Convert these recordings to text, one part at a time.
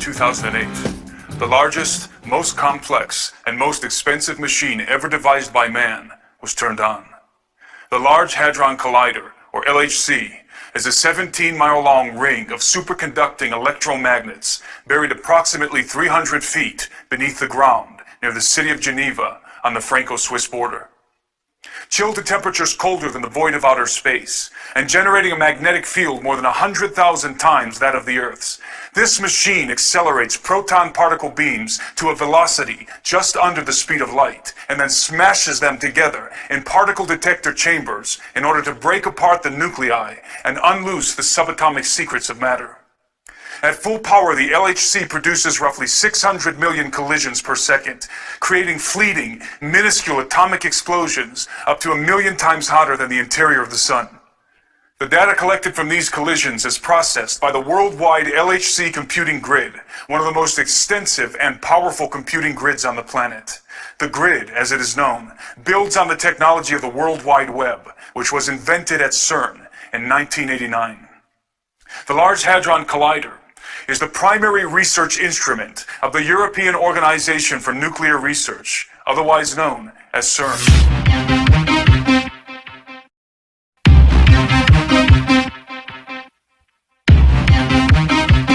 2008. The largest, most complex, and most expensive machine ever devised by man was turned on. The Large Hadron Collider, or LHC, is a 17-mile-long ring of superconducting electromagnets buried approximately 300 feet beneath the ground near the city of Geneva on the Franco-Swiss border. Chilled to temperatures colder than the void of outer space, and generating a magnetic field more than 100,000 times that of the Earth's, this machine accelerates proton particle beams to a velocity just under the speed of light, and then smashes them together in particle detector chambers in order to break apart the nuclei and unloose the subatomic secrets of matter. At full power, the LHC produces roughly 600 million collisions per second, creating fleeting, minuscule atomic explosions up to 1,000,000 times hotter than the interior of the Sun. The data collected from these collisions is processed by the worldwide LHC computing grid, one of the most extensive and powerful computing grids on the planet. The grid, as it is known, builds on the technology of the World Wide Web, which was invented at CERN in 1989. The Large Hadron Collider is the primary research instrument of the European Organization for Nuclear Research, otherwise known as CERN.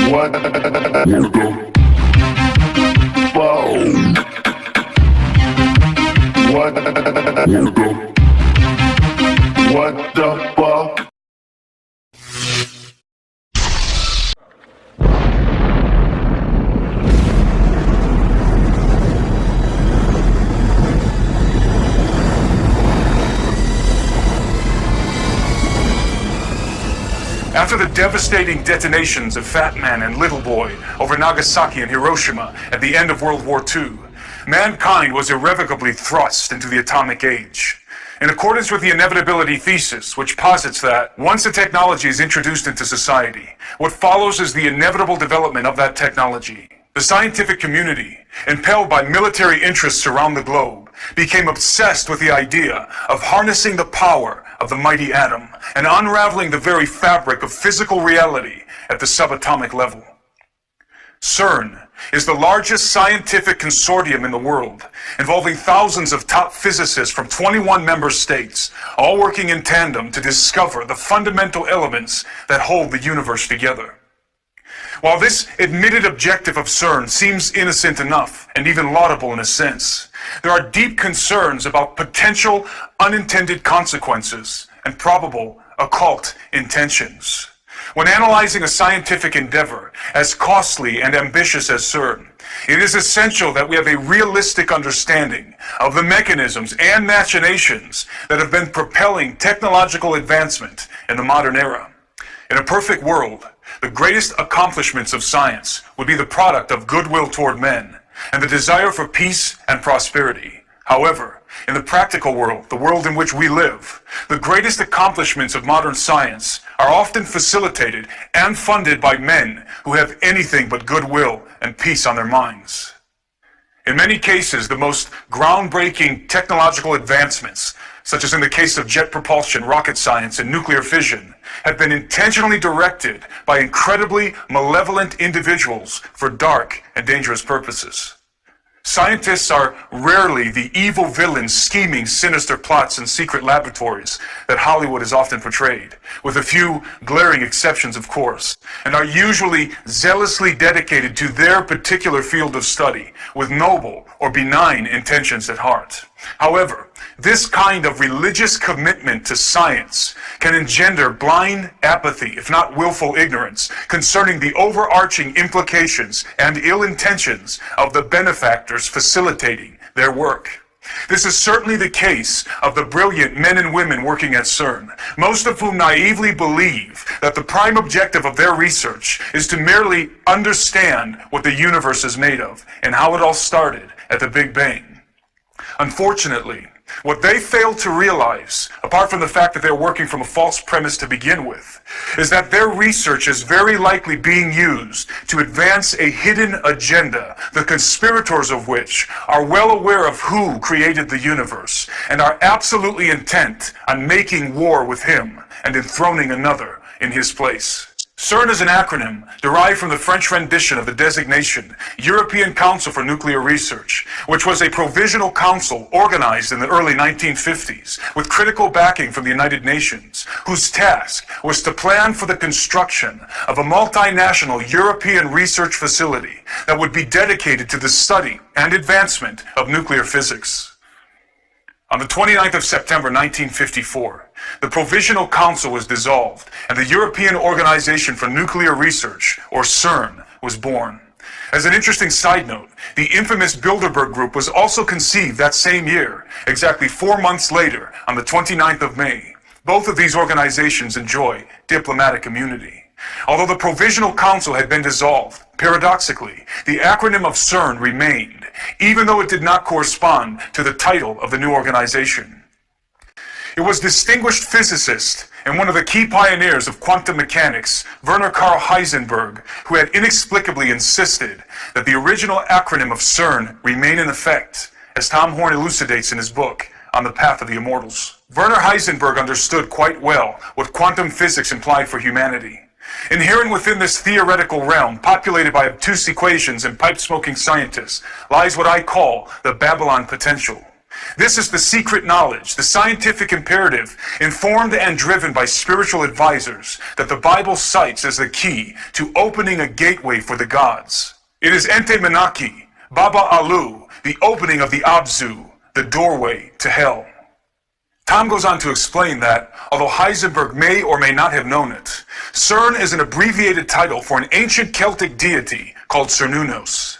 What? Wanna go? Whoa. What? Wanna go? What the fuck? After the devastating detonations of Fat Man and Little Boy over Nagasaki and Hiroshima at the end of World War II, mankind was irrevocably thrust into the atomic age. In accordance with the inevitability thesis, which posits that once a technology is introduced into society, what follows is the inevitable development of that technology. The scientific community, impelled by military interests around the globe, became obsessed with the idea of harnessing the power of the mighty atom and unraveling the very fabric of physical reality at the subatomic level. CERN is the largest scientific consortium in the world, involving thousands of top physicists from 21 member states, all working in tandem to discover the fundamental elements that hold the universe together. While this admitted objective of CERN seems innocent enough, and even laudable in a sense, there are deep concerns about potential unintended consequences and probable occult intentions. When analyzing a scientific endeavor as costly and ambitious as CERN, it is essential that we have a realistic understanding of the mechanisms and machinations that have been propelling technological advancement in the modern era. In a perfect world, the greatest accomplishments of science would be the product of goodwill toward men and the desire for peace and prosperity. However, in the practical world, the world in which we live, the greatest accomplishments of modern science are often facilitated and funded by men who have anything but goodwill and peace on their minds. In many cases, the most groundbreaking technological advancements, such as in the case of jet propulsion, rocket science, and nuclear fission, have been intentionally directed by incredibly malevolent individuals for dark and dangerous purposes. Scientists are rarely the evil villains scheming sinister plots in secret laboratories that Hollywood has often portrayed, with a few glaring exceptions, of course, and are usually zealously dedicated to their particular field of study, with noble or benign intentions at heart. However, this kind of religious commitment to science can engender blind apathy, if not willful ignorance, concerning the overarching implications and ill intentions of the benefactors facilitating their work. This is certainly the case of the brilliant men and women working at CERN, most of whom naively believe that the prime objective of their research is to merely understand what the universe is made of and how it all started at the Big Bang. Unfortunately, what they fail to realize, apart from the fact that they're working from a false premise to begin with, is that their research is very likely being used to advance a hidden agenda, the conspirators of which are well aware of who created the universe and are absolutely intent on making war with him and enthroning another in his place. CERN is an acronym derived from the French rendition of the designation European Council for Nuclear Research, which was a provisional council organized in the early 1950s with critical backing from the United Nations, whose task was to plan for the construction of a multinational European research facility that would be dedicated to the study and advancement of nuclear physics. On the 29th of September 1954, the Provisional Council was dissolved and the European Organization for Nuclear Research, or CERN, was born. As an interesting side note, the infamous Bilderberg Group was also conceived that same year, exactly 4 months later, on the 29th of May. Both of these organizations enjoy diplomatic immunity. Although the Provisional Council had been dissolved, paradoxically, the acronym of CERN remained, even though it did not correspond to the title of the new organization. It was distinguished physicist and one of the key pioneers of quantum mechanics, Werner Karl Heisenberg, who had inexplicably insisted that the original acronym of CERN remain in effect, as Tom Horn elucidates in his book, On the Path of the Immortals. Werner Heisenberg understood quite well what quantum physics implied for humanity. Inherent within this theoretical realm, populated by obtuse equations and pipe-smoking scientists, lies what I call the Babylon potential. This is the secret knowledge, the scientific imperative, informed and driven by spiritual advisors, that the Bible cites as the key to opening a gateway for the gods. It is Ente Menaki, Baba Alu, the opening of the Abzu, the doorway to hell. Tom goes on to explain that, although Heisenberg may or may not have known it, CERN is an abbreviated title for an ancient Celtic deity called Cern'S.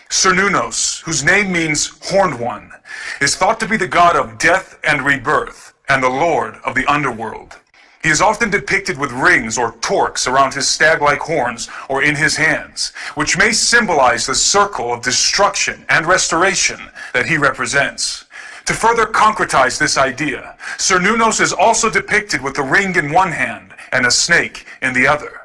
Cern'S, whose name means horned one, is thought to be the god of death and rebirth and the lord of the underworld. He is often depicted with rings or torques around his stag-like horns or in his hands, which may symbolize the circle of destruction and restoration that he represents. To further concretize this idea, Cern'S is also depicted with a ring in one hand and a snake in the other.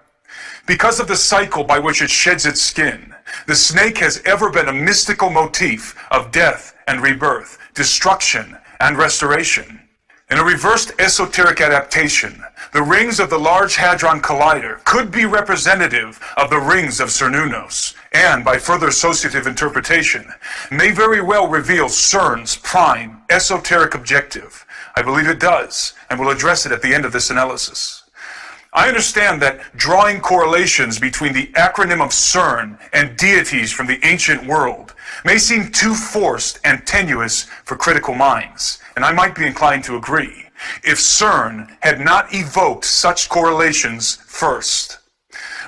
Because of the cycle by which it sheds its skin, the snake has ever been a mystical motif of death and rebirth, destruction and restoration. In a reversed esoteric adaptation, the rings of the Large Hadron Collider could be representative of the rings of Cern'S, and, by further associative interpretation, may very well reveal CERN's prime esoteric objective. I believe it does, and will address it at the end of this analysis. I understand that drawing correlations between the acronym of CERN and deities from the ancient world may seem too forced and tenuous for critical minds, and I might be inclined to agree, if CERN had not evoked such correlations first.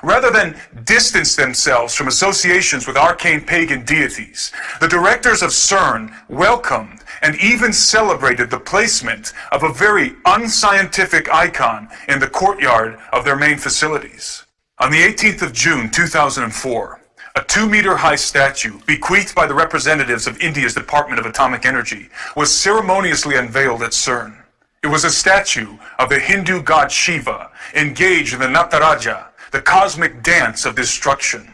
Rather than distance themselves from associations with arcane pagan deities, the directors of CERN welcomed and even celebrated the placement of a very unscientific icon in the courtyard of their main facilities. On the 18th of June 2004, a 2-meter-high statue, bequeathed by the representatives of India's Department of Atomic Energy, was ceremoniously unveiled at CERN. It was a statue of the Hindu god Shiva, engaged in the Nataraja, the cosmic dance of destruction.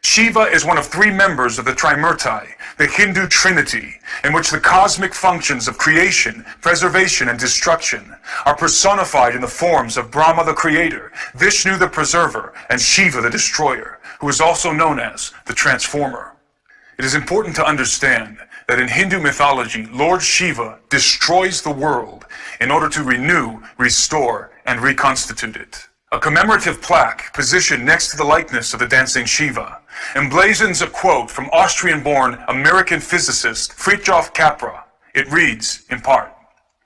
Shiva is one of 3 members of the Trimurti, the Hindu Trinity, in which the cosmic functions of creation, preservation, and destruction are personified in the forms of Brahma the Creator, Vishnu the Preserver, and Shiva the Destroyer, who is also known as the Transformer. It is important to understand that in Hindu mythology, Lord Shiva destroys the world in order to renew, restore, and reconstitute it. A commemorative plaque positioned next to the likeness of the dancing Shiva emblazons a quote from Austrian-born American physicist Fritjof Capra. It reads, in part,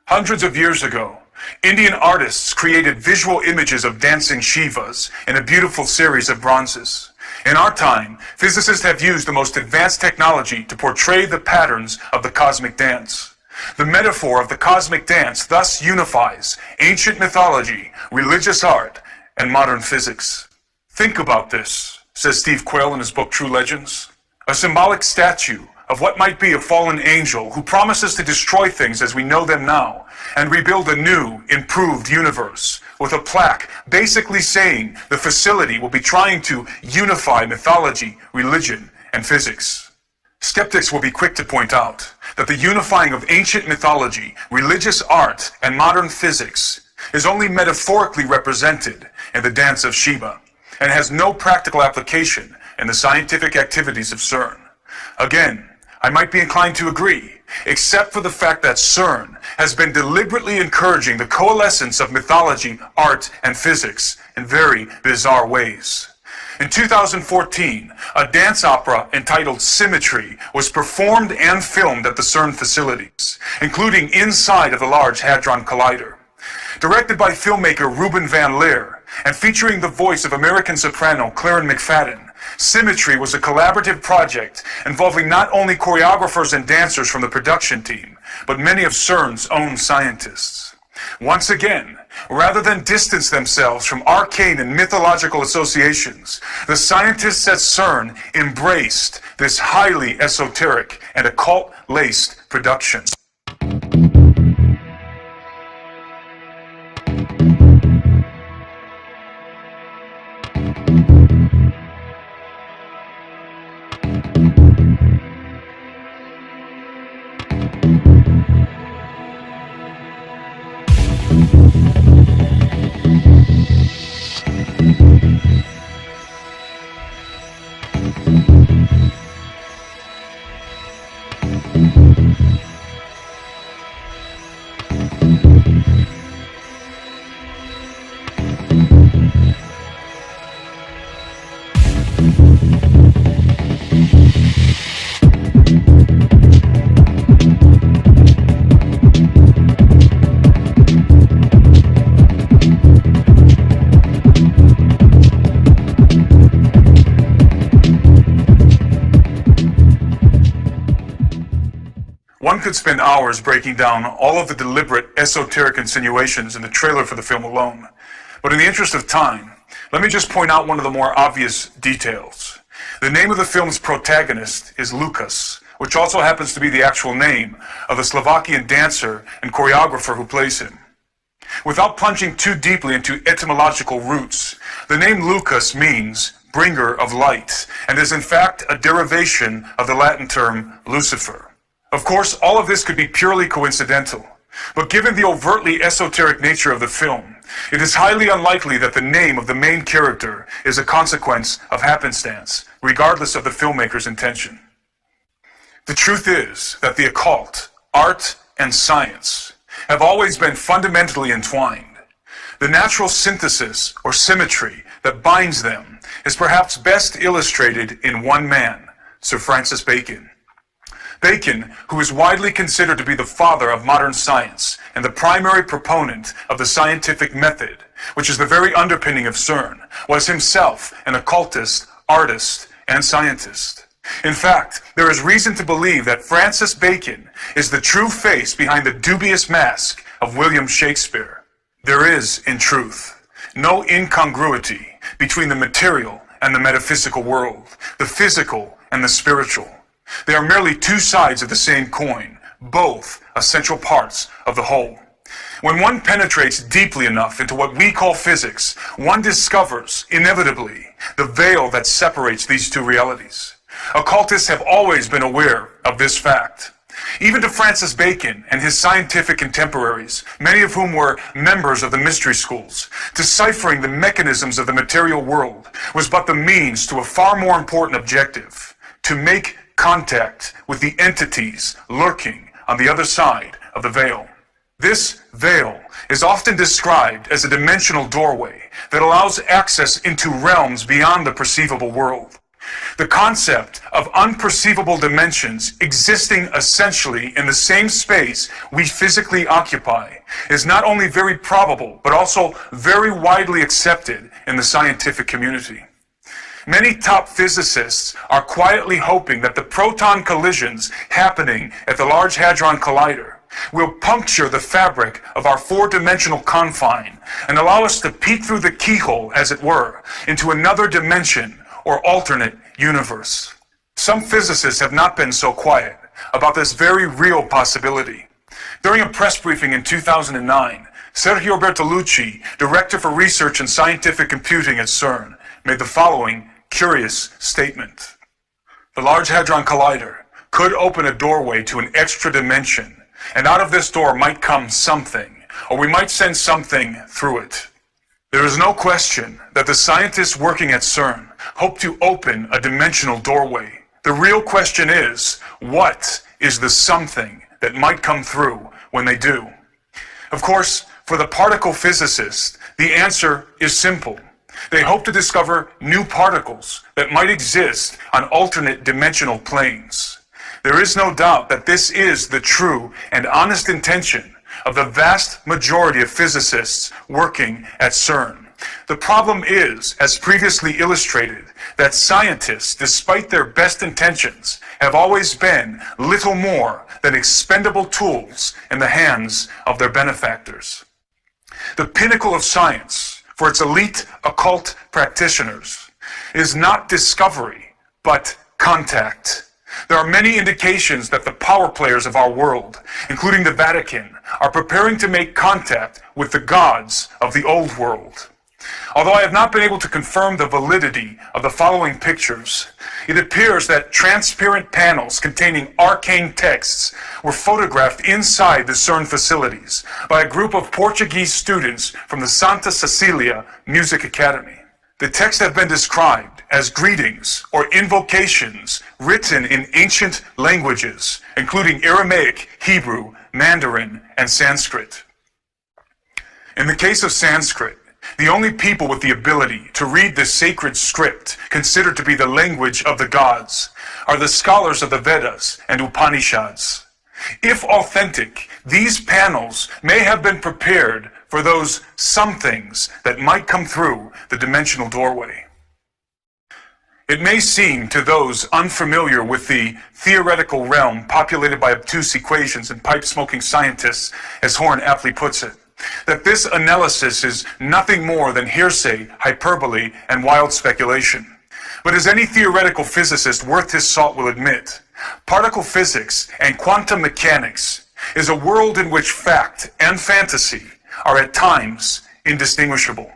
"Hundreds of years ago, Indian artists created visual images of dancing Shivas in a beautiful series of bronzes. In our time, physicists have used the most advanced technology to portray the patterns of the cosmic dance. The metaphor of the cosmic dance thus unifies ancient mythology, religious art, and modern physics." Think about this, says Steve Quayle in his book True Legends. A symbolic statue of what might be a fallen angel who promises to destroy things as we know them now and rebuild a new, improved universe, with a plaque basically saying the facility will be trying to unify mythology, religion, and physics. Skeptics will be quick to point out that the unifying of ancient mythology, religious art, and modern physics is only metaphorically represented in the dance of Sheba, and has no practical application in the scientific activities of CERN. Again, I might be inclined to agree, except for the fact that CERN has been deliberately encouraging the coalescence of mythology, art, and physics in very bizarre ways. In 2014, a dance opera entitled Symmetry was performed and filmed at the CERN facilities, including inside of the Large Hadron Collider. Directed by filmmaker Ruben Van Leer and featuring the voice of American soprano Claren McFadden, Symmetry was a collaborative project involving not only choreographers and dancers from the production team, but many of CERN's own scientists. Once again, rather than distance themselves from arcane and mythological associations, the scientists at CERN embraced this highly esoteric and occult-laced production. One could spend hours breaking down all of the deliberate esoteric insinuations in the trailer for the film alone, but in the interest of time, let me just point out one of the more obvious details. The name of the film's protagonist is Lucas, which also happens to be the actual name of the Slovakian dancer and choreographer who plays him. Without plunging too deeply into etymological roots, the name Lucas means bringer of light, and is in fact a derivation of the Latin term Lucifer. Of course, all of this could be purely coincidental, but given the overtly esoteric nature of the film, it is highly unlikely that the name of the main character is a consequence of happenstance, regardless of the filmmaker's intention. The truth is that the occult, art, and science have always been fundamentally entwined. The natural synthesis or symmetry that binds them is perhaps best illustrated in one man, Sir Francis Bacon. Bacon, who is widely considered to be the father of modern science and the primary proponent of the scientific method, which is the very underpinning of CERN, was himself an occultist, artist, and scientist. In fact, there is reason to believe that Francis Bacon is the true face behind the dubious mask of William Shakespeare. There is, in truth, no incongruity between the material and the metaphysical world, the physical and the spiritual. They are merely two sides of the same coin, both essential parts of the whole. When one penetrates deeply enough into what we call physics, one discovers, inevitably, the veil that separates these two realities. Occultists have always been aware of this fact. Even to Francis Bacon and his scientific contemporaries, many of whom were members of the mystery schools, deciphering the mechanisms of the material world was but the means to a far more important objective: to make contact with the entities lurking on the other side of the veil. This veil is often described as a dimensional doorway that allows access into realms beyond the perceivable world. The concept of unperceivable dimensions existing essentially in the same space we physically occupy is not only very probable, but also very widely accepted in the scientific community. Many top physicists are quietly hoping that the proton collisions happening at the Large Hadron Collider will puncture the fabric of our four-dimensional confine and allow us to peek through the keyhole, as it were, into another dimension or alternate universe. Some physicists have not been so quiet about this very real possibility. During a press briefing in 2009, Sergio Bertolucci, Director for Research and Scientific Computing at CERN, made the following curious statement. The Large Hadron Collider could open a doorway to an extra dimension, and out of this door might come something, or we might send something through it. There is no question that the scientists working at CERN hope to open a dimensional doorway. The real question is, what is the something that might come through when they do? Of course, for the particle physicists, the answer is simple. They hope to discover new particles that might exist on alternate dimensional planes. There is no doubt that this is the true and honest intention of the vast majority of physicists working at CERN. The problem is, as previously illustrated, that scientists, despite their best intentions, have always been little more than expendable tools in the hands of their benefactors. The pinnacle of science, for its elite occult practitioners, is not discovery, but contact. There are many indications that the power players of our world, including the Vatican, are preparing to make contact with the gods of the old world. Although I have not been able to confirm the validity of the following pictures, it appears that transparent panels containing arcane texts were photographed inside the CERN facilities by a group of Portuguese students from the Santa Cecilia Music Academy. The texts have been described as greetings or invocations written in ancient languages, including Aramaic, Hebrew, Mandarin, and Sanskrit. In the case of Sanskrit, the only people with the ability to read the sacred script, considered to be the language of the gods, are the scholars of the Vedas and Upanishads. If authentic, these panels may have been prepared for those somethings that might come through the dimensional doorway. It may seem to those unfamiliar with the theoretical realm populated by obtuse equations and pipe-smoking scientists, as Horn aptly puts it, that this analysis is nothing more than hearsay, hyperbole, and wild speculation. But as any theoretical physicist worth his salt will admit, particle physics and quantum mechanics is a world in which fact and fantasy are at times indistinguishable.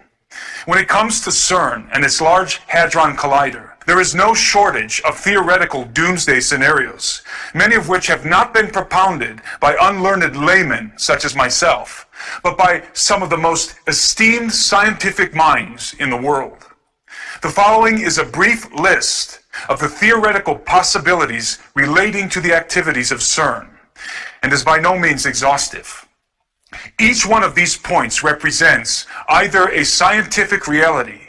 When it comes to CERN and its Large Hadron Collider, there is no shortage of theoretical doomsday scenarios, many of which have not been propounded by unlearned laymen such as myself, but by some of the most esteemed scientific minds in the world. The following is a brief list of the theoretical possibilities relating to the activities of CERN, and is by no means exhaustive. Each one of these points represents either a scientific reality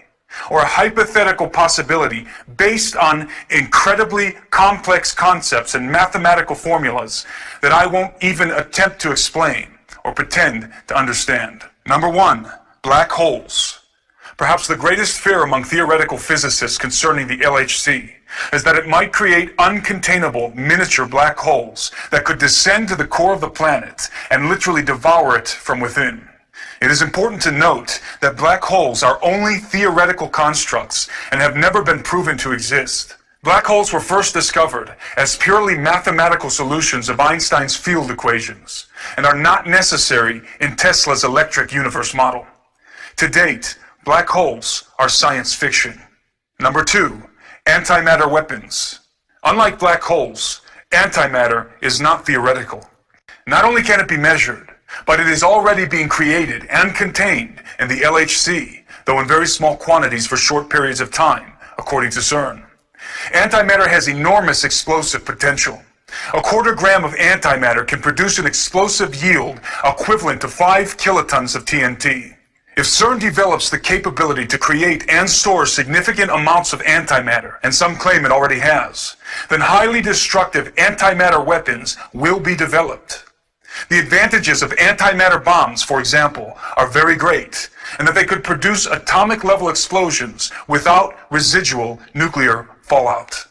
or a hypothetical possibility based on incredibly complex concepts and mathematical formulas that I won't even attempt to explain or pretend to understand. Number one, black holes. Perhaps the greatest fear among theoretical physicists concerning the LHC is that it might create uncontainable miniature black holes that could descend to the core of the planet and literally devour it from within. It is important to note that black holes are only theoretical constructs and have never been proven to exist. Black holes were first discovered as purely mathematical solutions of Einstein's field equations and are not necessary in Tesla's electric universe model. To date, black holes are science fiction. Number two, antimatter weapons. Unlike black holes, antimatter is not theoretical. Not only can it be measured, but it is already being created and contained in the LHC, though in very small quantities for short periods of time, according to CERN. Antimatter has enormous explosive potential. A quarter gram of antimatter can produce an explosive yield equivalent to 5 kilotons of TNT. If CERN develops the capability to create and store significant amounts of antimatter, and some claim it already has, then highly destructive antimatter weapons will be developed. The advantages of antimatter bombs, for example, are very great, and that they could produce atomic-level explosions without residual nuclear fallout.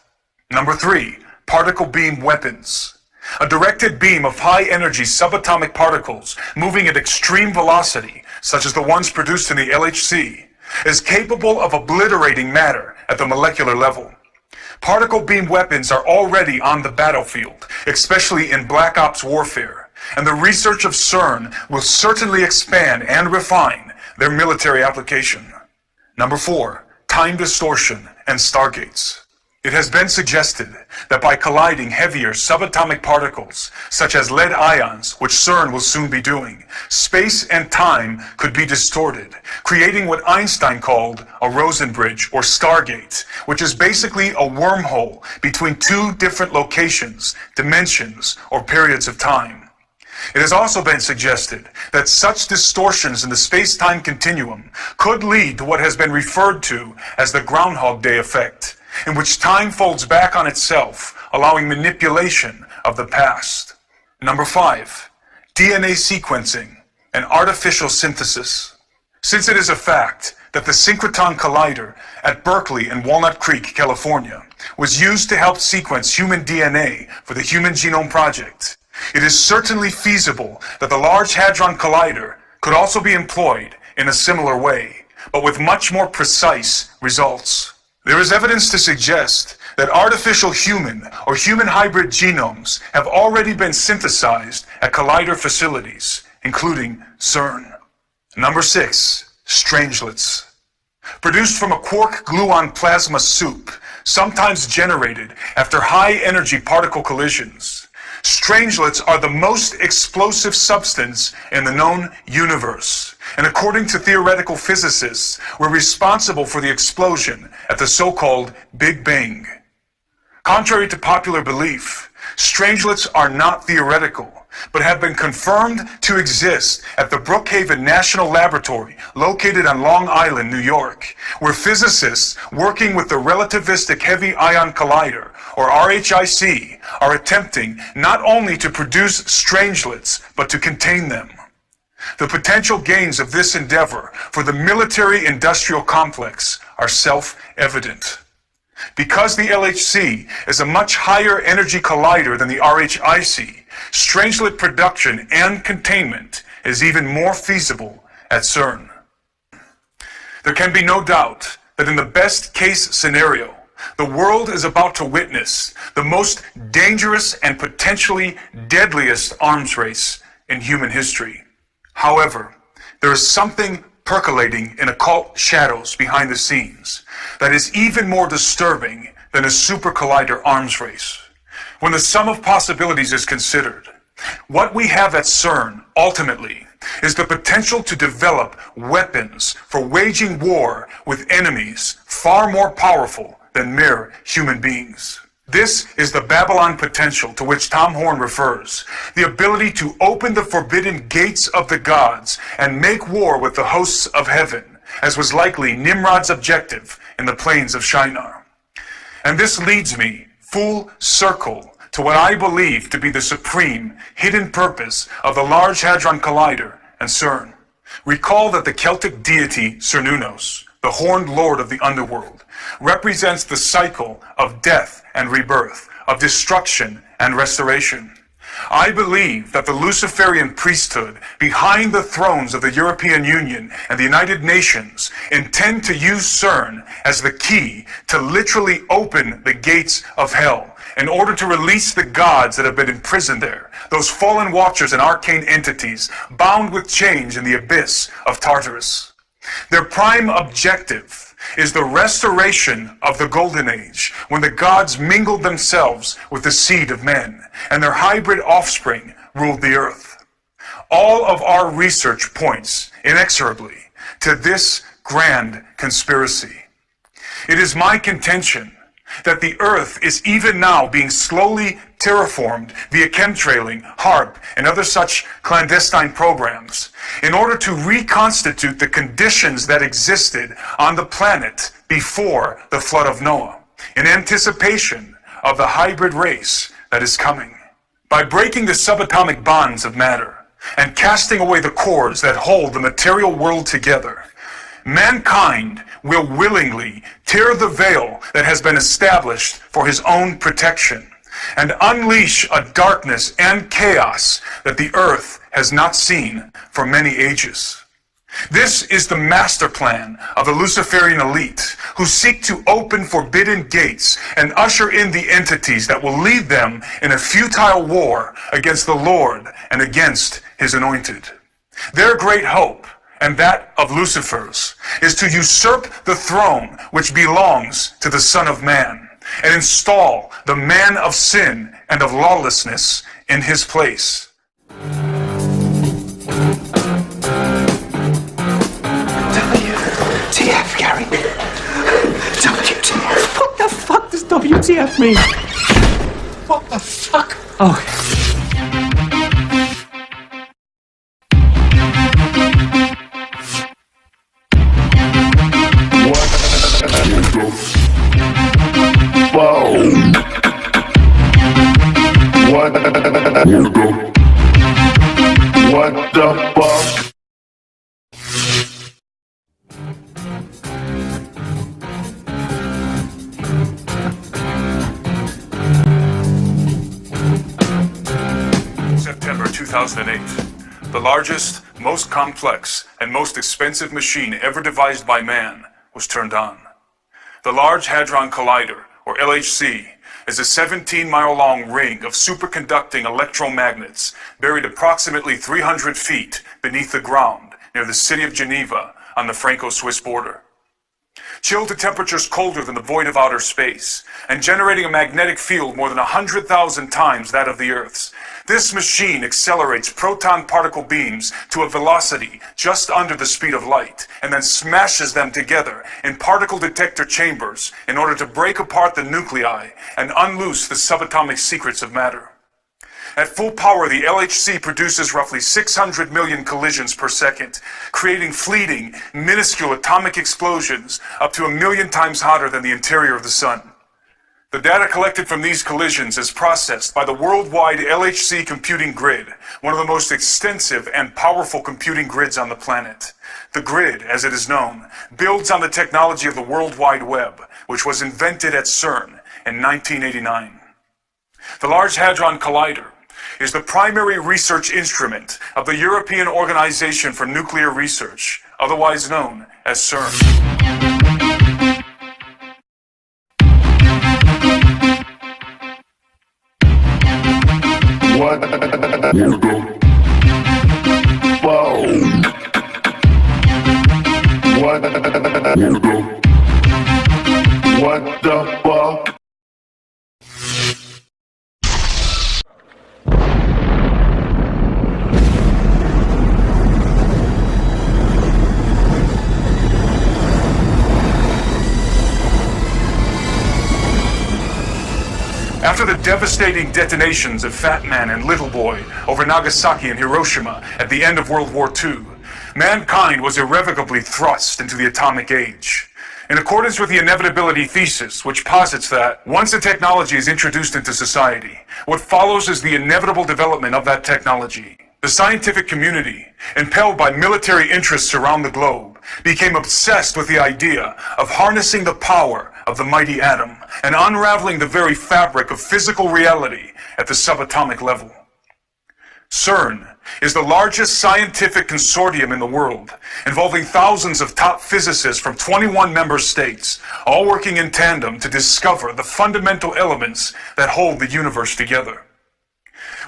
Number three, particle beam weapons. A directed beam of high-energy subatomic particles moving at extreme velocity, such as the ones produced in the LHC, is capable of obliterating matter at the molecular level. Particle beam weapons are already on the battlefield, especially in Black Ops warfare, and the research of CERN will certainly expand and refine their military application. Number four, time distortion and stargates. It has been suggested that by colliding heavier subatomic particles, such as lead ions, which CERN will soon be doing, space and time could be distorted, creating what Einstein called a Rosen bridge or Stargate, which is basically a wormhole between two different locations, dimensions, or periods of time. It has also been suggested that such distortions in the space-time continuum could lead to what has been referred to as the Groundhog Day effect, in which time folds back on itself, allowing manipulation of the past. Number 5, DNA sequencing and artificial synthesis. Since it is a fact that the synchrotron collider at Berkeley and Walnut Creek, California, was used to help sequence human DNA for the Human Genome Project, it is certainly feasible that the Large Hadron Collider could also be employed in a similar way, but with much more precise results. There is evidence to suggest that artificial human or human hybrid genomes have already been synthesized at collider facilities, including CERN. Number 6, strangelets. Produced from a quark-gluon plasma soup, sometimes generated after high-energy particle collisions, strangelets are the most explosive substance in the known universe, and according to theoretical physicists, were responsible for the explosion at the so-called Big Bang. Contrary to popular belief, strangelets are not theoretical, but have been confirmed to exist at the Brookhaven National Laboratory located on Long Island, New York, where physicists working with the Relativistic Heavy Ion Collider, or RHIC, are attempting not only to produce strangelets, but to contain them. The potential gains of this endeavor for the military-industrial complex are self-evident. Because the LHC is a much higher energy collider than the RHIC, strangelet production and containment is even more feasible at CERN. There can be no doubt that in the best-case scenario, the world is about to witness the most dangerous and potentially deadliest arms race in human history. However, there is something percolating in occult shadows behind the scenes that is even more disturbing than a super collider arms race. When the sum of possibilities is considered, what we have at CERN ultimately is the potential to develop weapons for waging war with enemies far more powerful than mere human beings. This is the Babylon potential to which Tom Horn refers, the ability to open the forbidden gates of the gods and make war with the hosts of heaven, as was likely Nimrod's objective in the plains of Shinar. And this leads me full circle to what I believe to be the supreme hidden purpose of the Large Hadron Collider and CERN. Recall that the Celtic deity Cern'S, the horned lord of the underworld, represents the cycle of death and rebirth, of destruction and restoration. I believe that the Luciferian priesthood behind the thrones of the European Union and the United Nations intend to use CERN as the key to literally open the gates of hell in order to release the gods that have been imprisoned there, those fallen watchers and arcane entities bound with chains in the abyss of Tartarus. Their prime objective is the restoration of the Golden Age, when the gods mingled themselves with the seed of men, and their hybrid offspring ruled the earth. All of our research points inexorably to this grand conspiracy. It is my contention that the earth is even now being slowly terraformed via chemtrailing, HAARP, and other such clandestine programs in order to reconstitute the conditions that existed on the planet before the flood of Noah, in anticipation of the hybrid race that is coming. By breaking the subatomic bonds of matter and casting away the cords that hold the material world together, mankind will willingly tear the veil that has been established for his own protection and unleash a darkness and chaos that the earth has not seen for many ages. This is the master plan of the Luciferian elite, who seek to open forbidden gates and usher in the entities that will lead them in a futile war against the Lord and against his anointed. Their great hope, and that of Lucifer's, is to usurp the throne which belongs to the Son of Man, and install the man of sin and of lawlessness in his place. WTF, Gary? WTF? What the fuck does WTF mean? What the fuck? Oh. What the fuck? September 2008. The largest, most complex, and most expensive machine ever devised by man was turned on. The Large Hadron Collider, or LHC, is a 17-mile-long ring of superconducting electromagnets buried approximately 300 feet beneath the ground near the city of Geneva on the Franco-Swiss border. Chilled to temperatures colder than the void of outer space, and generating a magnetic field more than 100,000 times that of the Earth's, this machine accelerates proton particle beams to a velocity just under the speed of light, and then smashes them together in particle detector chambers in order to break apart the nuclei and unloose the subatomic secrets of matter. At full power, the LHC produces roughly 600 million collisions per second, creating fleeting, minuscule atomic explosions up to 1 million times hotter than the interior of the sun. The data collected from these collisions is processed by the worldwide LHC computing grid, one of the most extensive and powerful computing grids on the planet. The grid, as it is known, builds on the technology of the World Wide Web, which was invented at CERN in 1989. The Large Hadron Collider is the primary research instrument of the European Organization for Nuclear Research, otherwise known as CERN. What the fuck? What the fuck? After the devastating detonations of Fat Man and Little Boy over Nagasaki and Hiroshima at the end of World War II, mankind was irrevocably thrust into the atomic age. In accordance with the inevitability thesis, which posits that once a technology is introduced into society, what follows is the inevitable development of that technology. The scientific community, impelled by military interests around the globe, became obsessed with the idea of harnessing the power of the mighty atom and unraveling the very fabric of physical reality at the subatomic level. CERN is the largest scientific consortium in the world, involving thousands of top physicists from 21 member states, all working in tandem to discover the fundamental elements that hold the universe together.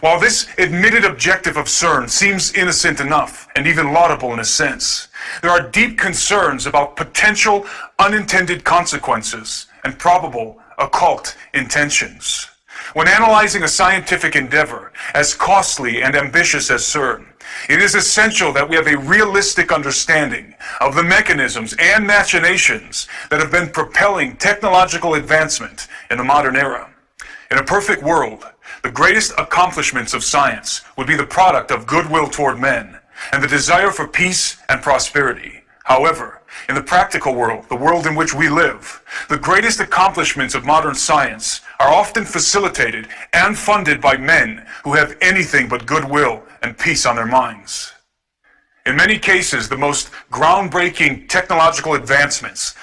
While this admitted objective of CERN seems innocent enough, and even laudable in a sense, there are deep concerns about potential unintended consequences and probable occult intentions. When analyzing a scientific endeavor as costly and ambitious as CERN, it is essential that we have a realistic understanding of the mechanisms and machinations that have been propelling technological advancement in the modern era. In a perfect world, the greatest accomplishments of science would be the product of goodwill toward men and the desire for peace and prosperity. However, in the practical world, the world in which we live, the greatest accomplishments of modern science are often facilitated and funded by men who have anything but goodwill and peace on their minds. In many cases, the most groundbreaking technological advancements